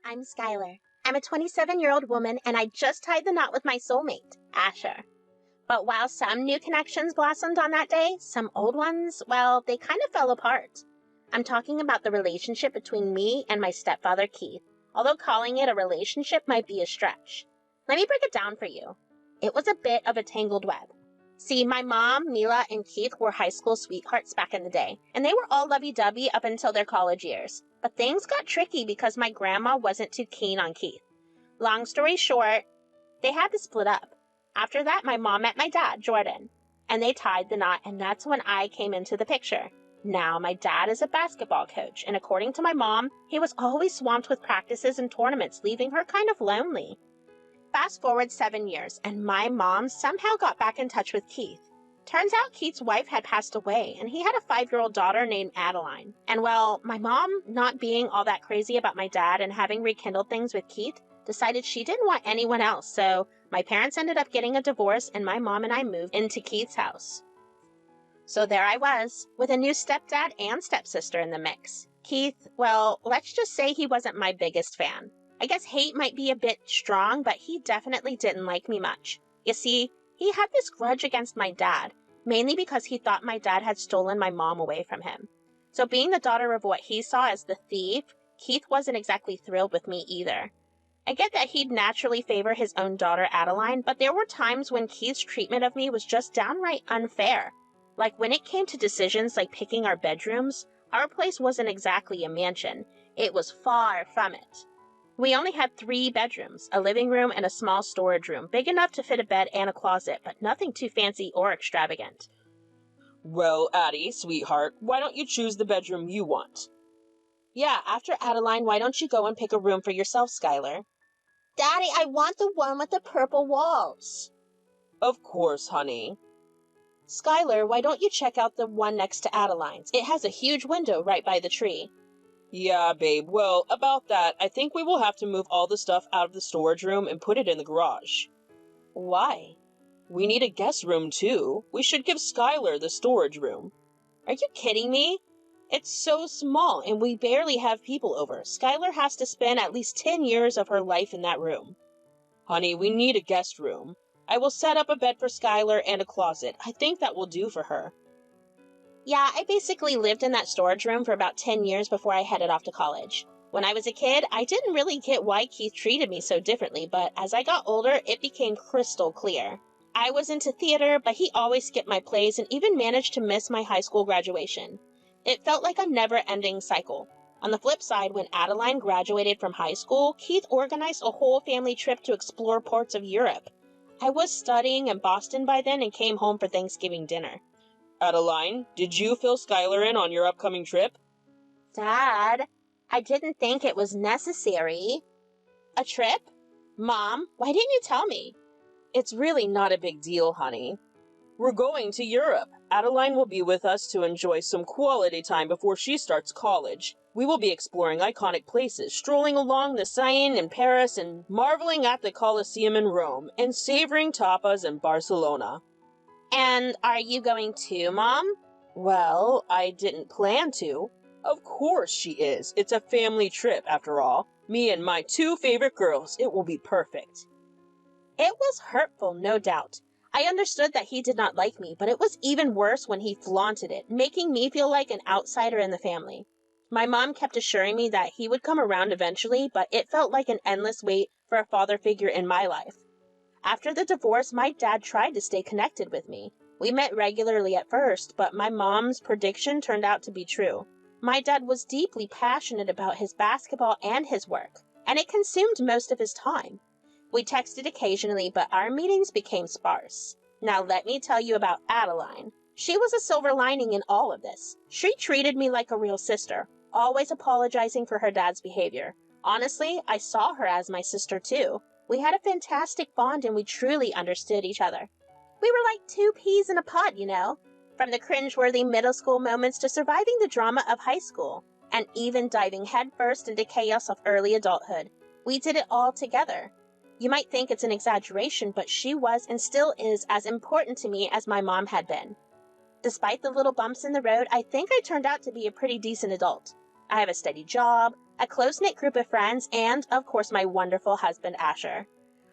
I'm Skylar. I'm a 27-year-old woman, and I just tied the knot with my soulmate, Asher. But while some new connections blossomed on that day, some old ones, well, they kind of fell apart. I'm talking about the relationship between me and my stepfather, Keith, although calling it a relationship might be a stretch. Let me break it down for you. It was a bit of a tangled web. See, my mom, Mila, and Keith were high school sweethearts back in the day, and they were all lovey-dovey up until their college years. But things got tricky because my grandma wasn't too keen on Keith. Long story short, they had to split up. After that, my mom met my dad, Jordan, and they tied the knot, and that's when I came into the picture. Now, my dad is a basketball coach, and according to my mom, he was always swamped with practices and tournaments, leaving her kind of lonely. Fast forward 7 years, and my mom somehow got back in touch with Keith. Turns out Keith's wife had passed away, and he had a 5-year-old daughter named Adeline. And well, my mom, not being all that crazy about my dad and having rekindled things with Keith, decided she didn't want anyone else, so my parents ended up getting a divorce, and my mom and I moved into Keith's house. So there I was, with a new stepdad and stepsister in the mix. Keith, well, let's just say he wasn't my biggest fan. I guess hate might be a bit strong, but he definitely didn't like me much. You see, he had this grudge against my dad, mainly because he thought my dad had stolen my mom away from him. So being the daughter of what he saw as the thief, Keith wasn't exactly thrilled with me either. I get that he'd naturally favor his own daughter Adeline, but there were times when Keith's treatment of me was just downright unfair. Like when it came to decisions like picking our bedrooms, our place wasn't exactly a mansion. It was far from it. We only had 3 bedrooms, a living room and a small storage room, big enough to fit a bed and a closet, but nothing too fancy or extravagant. Well, Addie, sweetheart, why don't you choose the bedroom you want? Yeah, after Adeline, why don't you go and pick a room for yourself, Skylar? Daddy, I want the one with the purple walls. Of course, honey. Skylar, why don't you check out the one next to Adeline's? It has a huge window right by the tree. Yeah, babe, well, about that, I think we will have to move all the stuff out of the storage room and put it in the garage. Why? We need a guest room, too. We should give Skylar the storage room. Are you kidding me? It's so small, and we barely have people over. Skylar has to spend at least 10 years of her life in that room. Honey, we need a guest room. I will set up a bed for Skylar and a closet. I think that will do for her. Yeah, I basically lived in that storage room for about 10 years before I headed off to college. When I was a kid, I didn't really get why Keith treated me so differently, but as I got older, it became crystal clear. I was into theater, but he always skipped my plays and even managed to miss my high school graduation. It felt like a never-ending cycle. On the flip side, when Adeline graduated from high school, Keith organized a whole family trip to explore parts of Europe. I was studying in Boston by then and came home for Thanksgiving dinner. Adeline, did you fill Skylar in on your upcoming trip? Dad, I didn't think it was necessary. A trip? Mom, why didn't you tell me? It's really not a big deal, honey. We're going to Europe. Adeline will be with us to enjoy some quality time before she starts college. We will be exploring iconic places, strolling along the Seine in Paris and marveling at the Colosseum in Rome, and savoring tapas in Barcelona. And are you going too, Mom? Well, I didn't plan to. Of course she is. It's a family trip, after all. Me and my 2 favorite girls. It will be perfect. It was hurtful, no doubt. I understood that he did not like me, but it was even worse when he flaunted it, making me feel like an outsider in the family. My mom kept assuring me that he would come around eventually, but it felt like an endless wait for a father figure in my life. After the divorce, my dad tried to stay connected with me. We met regularly at first, but my mom's prediction turned out to be true. My dad was deeply passionate about his basketball and his work, and it consumed most of his time. We texted occasionally, but our meetings became sparse. Now let me tell you about Adeline. She was a silver lining in all of this. She treated me like a real sister, always apologizing for her dad's behavior. Honestly, I saw her as my sister too. We had a fantastic bond and we truly understood each other. We were like 2 peas in a pod, you know? From the cringeworthy middle school moments to surviving the drama of high school, and even diving headfirst into chaos of early adulthood. We did it all together. You might think it's an exaggeration, but she was and still is as important to me as my mom had been. Despite the little bumps in the road, I think I turned out to be a pretty decent adult. I have a steady job, a close-knit group of friends, and, of course, my wonderful husband, Asher.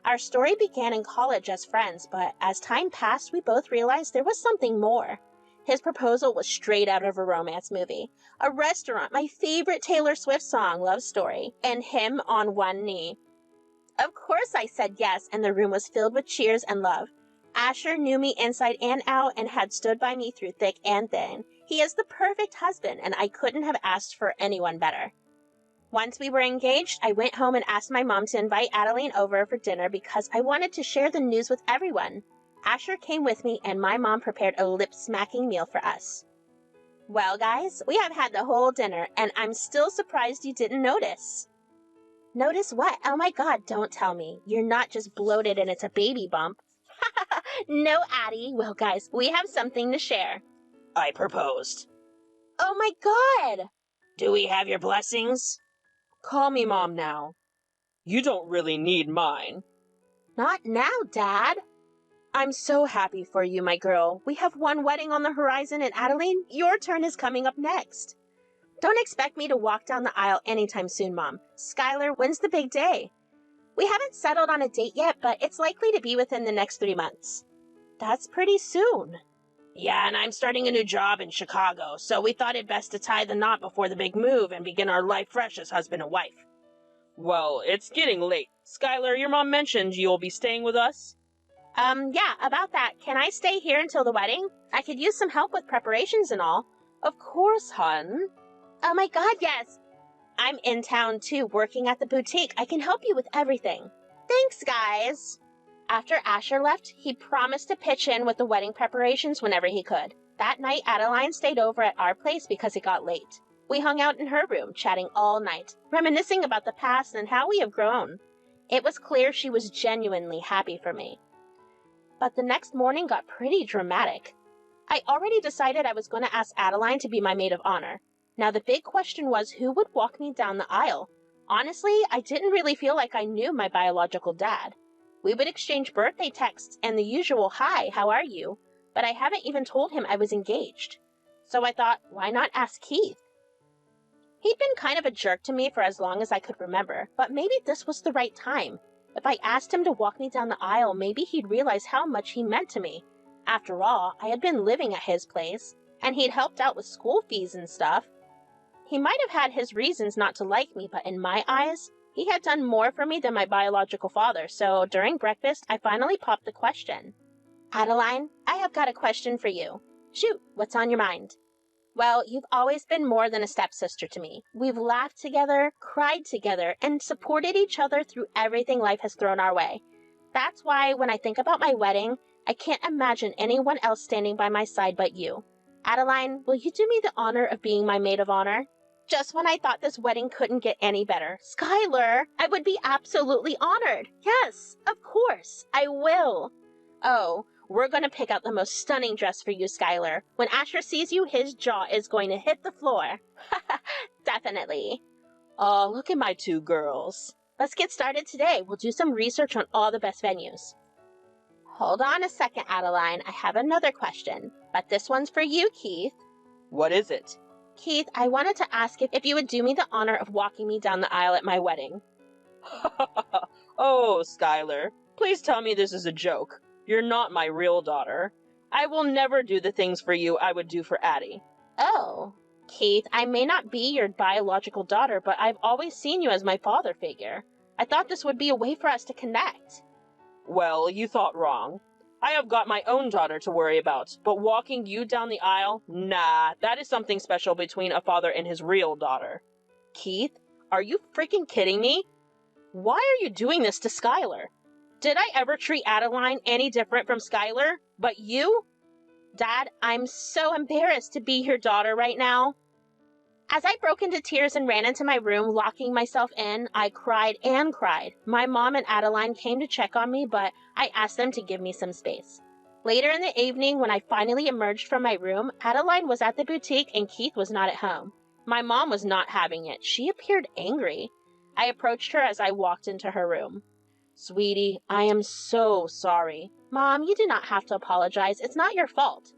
Our story began in college as friends, but as time passed, we both realized there was something more. His proposal was straight out of a romance movie. A restaurant, my favorite Taylor Swift song, Love Story, and him on one knee. Of course I said yes, and the room was filled with cheers and love. Asher knew me inside and out and had stood by me through thick and thin. He is the perfect husband, and I couldn't have asked for anyone better. Once we were engaged, I went home and asked my mom to invite Adeline over for dinner because I wanted to share the news with everyone. Asher came with me, and my mom prepared a lip-smacking meal for us. Well, guys, we have had the whole dinner, and I'm still surprised you didn't notice. Notice what? Oh my God, don't tell me. You're not just bloated and it's a baby bump. No, Addie. Well, guys, we have something to share. I proposed. Oh my God! Do we have your blessings? Call me Mom now. You don't really need mine. Not now, Dad. I'm so happy for you, my girl. We have one wedding on the horizon, and Adeline, your turn is coming up next. Don't expect me to walk down the aisle anytime soon, Mom. Skylar, when's the big day? We haven't settled on a date yet, but it's likely to be within the next 3 months. That's pretty soon. Yeah, and I'm starting a new job in Chicago, so we thought it best to tie the knot before the big move and begin our life fresh as husband and wife. Well, it's getting late. Skylar, your mom mentioned you'll be staying with us? Yeah, about that. Can I stay here until the wedding? I could use some help with preparations and all. Of course, hun. Oh my God, yes. I'm in town too, working at the boutique. I can help you with everything. Thanks, guys. After Asher left, he promised to pitch in with the wedding preparations whenever he could. That night, Adeline stayed over at our place because it got late. We hung out in her room, chatting all night, reminiscing about the past and how we have grown. It was clear she was genuinely happy for me. But the next morning got pretty dramatic. I already decided I was going to ask Adeline to be my maid of honor. Now the big question was who would walk me down the aisle. Honestly, I didn't really feel like I knew my biological dad. We would exchange birthday texts and the usual "Hi, how are you?" but I haven't even told him I was engaged. So I thought, why not ask Keith? He'd been kind of a jerk to me for as long as I could remember, but maybe this was the right time. If I asked him to walk me down the aisle, maybe he'd realize how much he meant to me. After all, I had been living at his place, and he'd helped out with school fees and stuff. He might have had his reasons not to like me, but in my eyes, he had done more for me than my biological father, so during breakfast, I finally popped the question. Adeline, I have got a question for you. Shoot, what's on your mind? Well, you've always been more than a stepsister to me. We've laughed together, cried together, and supported each other through everything life has thrown our way. That's why when I think about my wedding, I can't imagine anyone else standing by my side but you. Adeline, will you do me the honor of being my maid of honor? Just when I thought this wedding couldn't get any better. Skylar, I would be absolutely honored. Yes, of course, I will. Oh, we're going to pick out the most stunning dress for you, Skylar. When Asher sees you, his jaw is going to hit the floor. Definitely. Oh, look at my two girls. Let's get started today. We'll do some research on all the best venues. Hold on a second, Adeline. I have another question, but this one's for you, Keith. What is it? Keith, I wanted to ask if you would do me the honor of walking me down the aisle at my wedding. Oh, Skylar, please tell me this is a joke. You're not my real daughter. I will never do the things for you I would do for Addie. Oh, Keith, I may not be your biological daughter, but I've always seen you as my father figure. I thought this would be a way for us to connect. Well, you thought wrong. I have got my own daughter to worry about, but walking you down the aisle? Nah, that is something special between a father and his real daughter. Keith, are you freaking kidding me? Why are you doing this to Skylar? Did I ever treat Adeline any different from Skylar? But you? Dad, I'm so embarrassed to be your daughter right now. As I broke into tears and ran into my room, locking myself in, I cried and cried. My mom and Adeline came to check on me, but I asked them to give me some space. Later in the evening, when I finally emerged from my room, Adeline was at the boutique and Keith was not at home. My mom was not having it. She appeared angry. I approached her as I walked into her room. Sweetie, I am so sorry. Mom, you do not have to apologize. It's not your fault.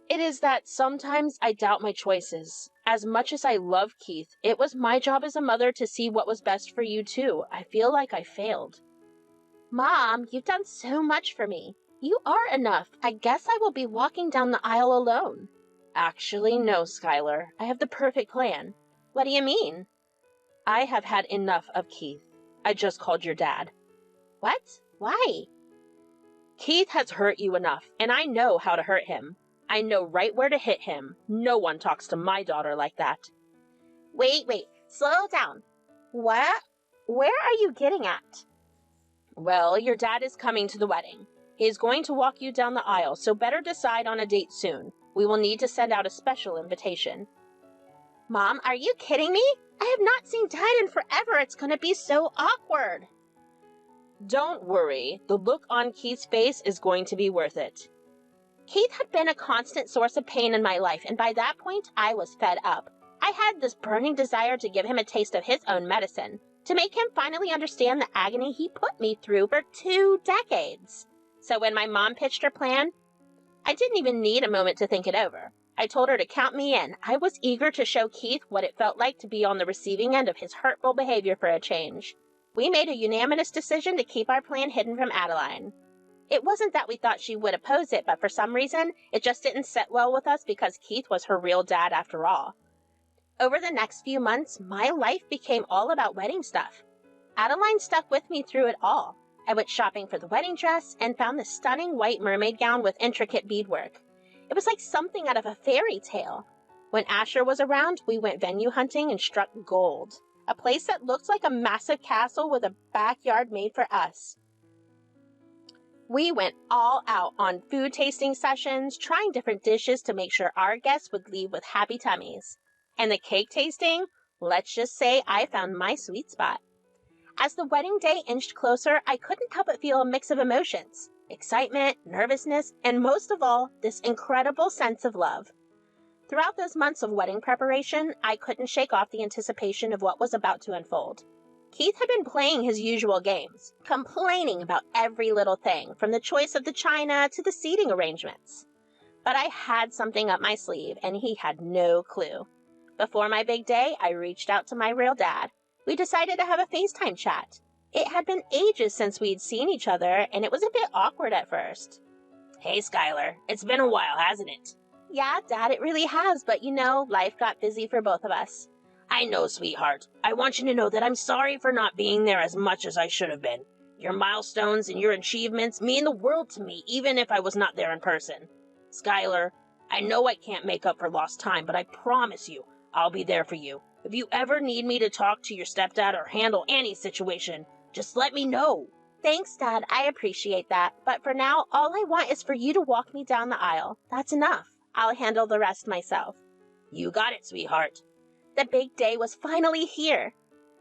It is that sometimes I doubt my choices. As much as I love Keith, it was my job as a mother to see what was best for you too. I feel like I failed. Mom, you've done so much for me. You are enough. I guess I will be walking down the aisle alone. Actually, no, Skylar. I have the perfect plan. What do you mean? I have had enough of Keith. I just called your dad. What? Why? Keith has hurt you enough, and I know how to hurt him. I know right where to hit him. No one talks to my daughter like that. Wait, slow down. What? Where are you getting at? Well, your dad is coming to the wedding. He is going to walk you down the aisle, so better decide on a date soon. We will need to send out a special invitation. Mom, are you kidding me? I have not seen Dad in forever. It's going to be so awkward. Don't worry. The look on Keith's face is going to be worth it. Keith had been a constant source of pain in my life, and by that point, I was fed up. I had this burning desire to give him a taste of his own medicine, to make him finally understand the agony he put me through for 2 decades. So when my mom pitched her plan, I didn't even need a moment to think it over. I told her to count me in. I was eager to show Keith what it felt like to be on the receiving end of his hurtful behavior for a change. We made a unanimous decision to keep our plan hidden from Adeline. It wasn't that we thought she would oppose it, but for some reason, it just didn't sit well with us because Keith was her real dad after all. Over the next few months, my life became all about wedding stuff. Adeline stuck with me through it all. I went shopping for the wedding dress and found the stunning white mermaid gown with intricate beadwork. It was like something out of a fairy tale. When Asher was around, we went venue hunting and struck gold, a place that looked like a massive castle with a backyard made for us. We went all out on food tasting sessions, trying different dishes to make sure our guests would leave with happy tummies. And the cake tasting, let's just say I found my sweet spot. As the wedding day inched closer, I couldn't help but feel a mix of emotions. Excitement, nervousness, and most of all, this incredible sense of love. Throughout those months of wedding preparation, I couldn't shake off the anticipation of what was about to unfold. Keith had been playing his usual games, complaining about every little thing, from the choice of the china to the seating arrangements. But I had something up my sleeve, and he had no clue. Before my big day, I reached out to my real dad. We decided to have a FaceTime chat. It had been ages since we'd seen each other, and it was a bit awkward at first. Hey, Skylar. It's been a while, hasn't it? Yeah, Dad, it really has, but life got busy for both of us. I know, sweetheart. I want you to know that I'm sorry for not being there as much as I should have been. Your milestones and your achievements mean the world to me, even if I was not there in person. Skylar, I know I can't make up for lost time, but I promise you, I'll be there for you. If you ever need me to talk to your stepdad or handle any situation, just let me know. Thanks, Dad. I appreciate that. But for now, all I want is for you to walk me down the aisle. That's enough. I'll handle the rest myself. You got it, sweetheart. The big day was finally here,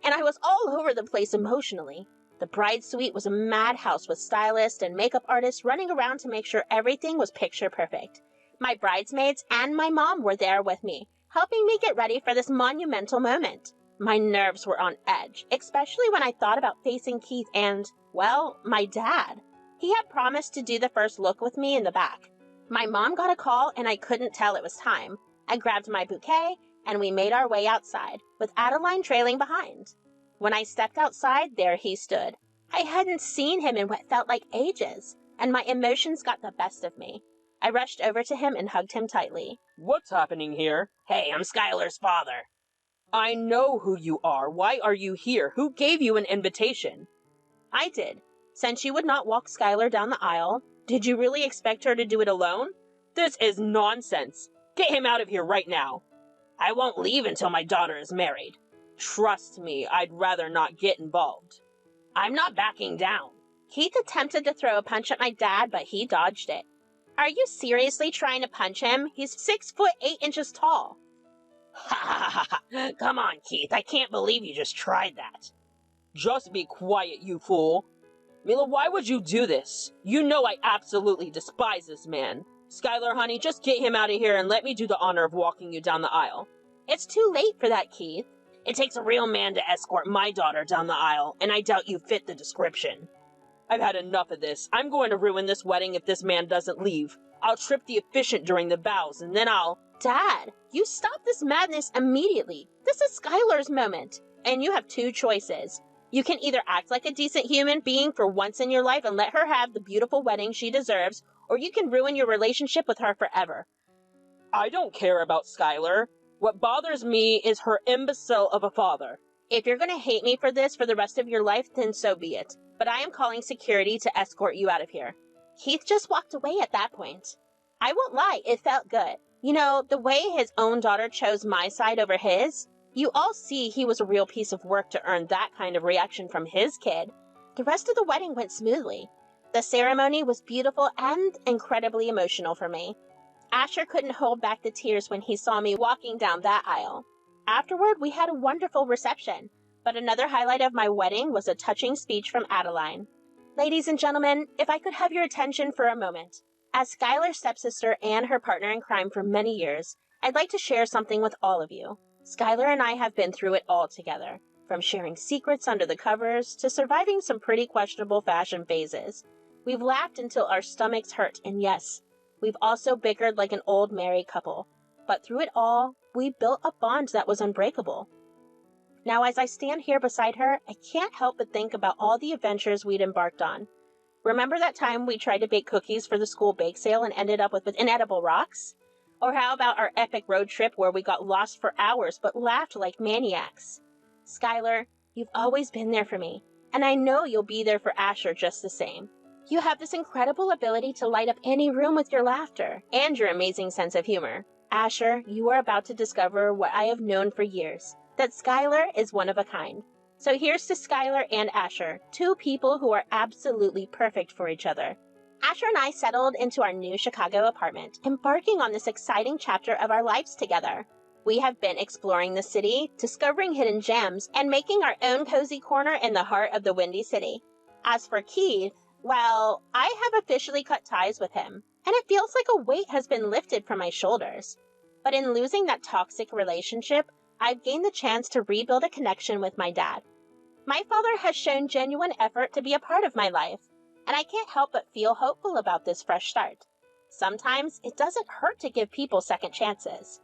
and I was all over the place emotionally. The bride suite was a madhouse with stylists and makeup artists running around to make sure everything was picture perfect. My bridesmaids and my mom were there with me, helping me get ready for this monumental moment. My nerves were on edge, especially when I thought about facing Keith and, well, my dad. He had promised to do the first look with me in the back. My mom got a call and I couldn't tell it was time. I grabbed my bouquet and we made our way outside, with Adeline trailing behind. When I stepped outside, there he stood. I hadn't seen him in what felt like ages, and my emotions got the best of me. I rushed over to him and hugged him tightly. What's happening here? Hey, I'm Skylar's father. I know who you are. Why are you here? Who gave you an invitation? I did. Since you would not walk Skylar down the aisle, did you really expect her to do it alone? This is nonsense. Get him out of here right now. I won't leave until my daughter is married. Trust me, I'd rather not get involved. I'm not backing down. Keith attempted to throw a punch at my dad, but he dodged it. Are you seriously trying to punch him? He's 6'8" tall. Ha ha ha ha. Come on, Keith. I can't believe you just tried that. Just be quiet, you fool. Mila, why would you do this? You know I absolutely despise this man. Skylar, honey, just get him out of here and let me do the honor of walking you down the aisle. It's too late for that, Keith. It takes a real man to escort my daughter down the aisle, and I doubt you fit the description. I've had enough of this. I'm going to ruin this wedding if this man doesn't leave. I'll trip the officiant during the vows, and then I'll... Dad, you stop this madness immediately. This is Skylar's moment. And you have two choices. You can either act like a decent human being for once in your life and let her have the beautiful wedding she deserves, or you can ruin your relationship with her forever. I don't care about Skylar. What bothers me is her imbecile of a father. If you're going to hate me for this for the rest of your life, then so be it. But I am calling security to escort you out of here. Keith just walked away at that point. I won't lie, it felt good. You know, the way his own daughter chose my side over his, you all see he was a real piece of work to earn that kind of reaction from his kid. The rest of the wedding went smoothly. The ceremony was beautiful and incredibly emotional for me. Asher couldn't hold back the tears when he saw me walking down that aisle. Afterward, we had a wonderful reception, but another highlight of my wedding was a touching speech from Adeline. Ladies and gentlemen, if I could have your attention for a moment. As Skylar's stepsister and her partner in crime for many years, I'd like to share something with all of you. Skylar and I have been through it all together, from sharing secrets under the covers to surviving some pretty questionable fashion phases. We've laughed until our stomachs hurt, and yes, we've also bickered like an old married couple. But through it all, we built a bond that was unbreakable. Now, as I stand here beside her, I can't help but think about all the adventures we'd embarked on. Remember that time we tried to bake cookies for the school bake sale and ended up with inedible rocks? Or how about our epic road trip where we got lost for hours but laughed like maniacs? Skylar, you've always been there for me, and I know you'll be there for Asher just the same. You have this incredible ability to light up any room with your laughter and your amazing sense of humor. Asher, you are about to discover what I have known for years, that Skylar is one of a kind. So here's to Skylar and Asher, two people who are absolutely perfect for each other. Asher and I settled into our new Chicago apartment, embarking on this exciting chapter of our lives together. We have been exploring the city, discovering hidden gems, and making our own cozy corner in the heart of the Windy City. As for Keith, well, I have officially cut ties with him, and it feels like a weight has been lifted from my shoulders. But in losing that toxic relationship, I've gained the chance to rebuild a connection with my dad. My father has shown genuine effort to be a part of my life, and I can't help but feel hopeful about this fresh start. Sometimes it doesn't hurt to give people second chances.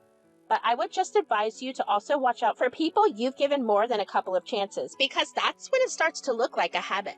But I would just advise you to also watch out for people you've given more than a couple of chances, because that's when it starts to look like a habit.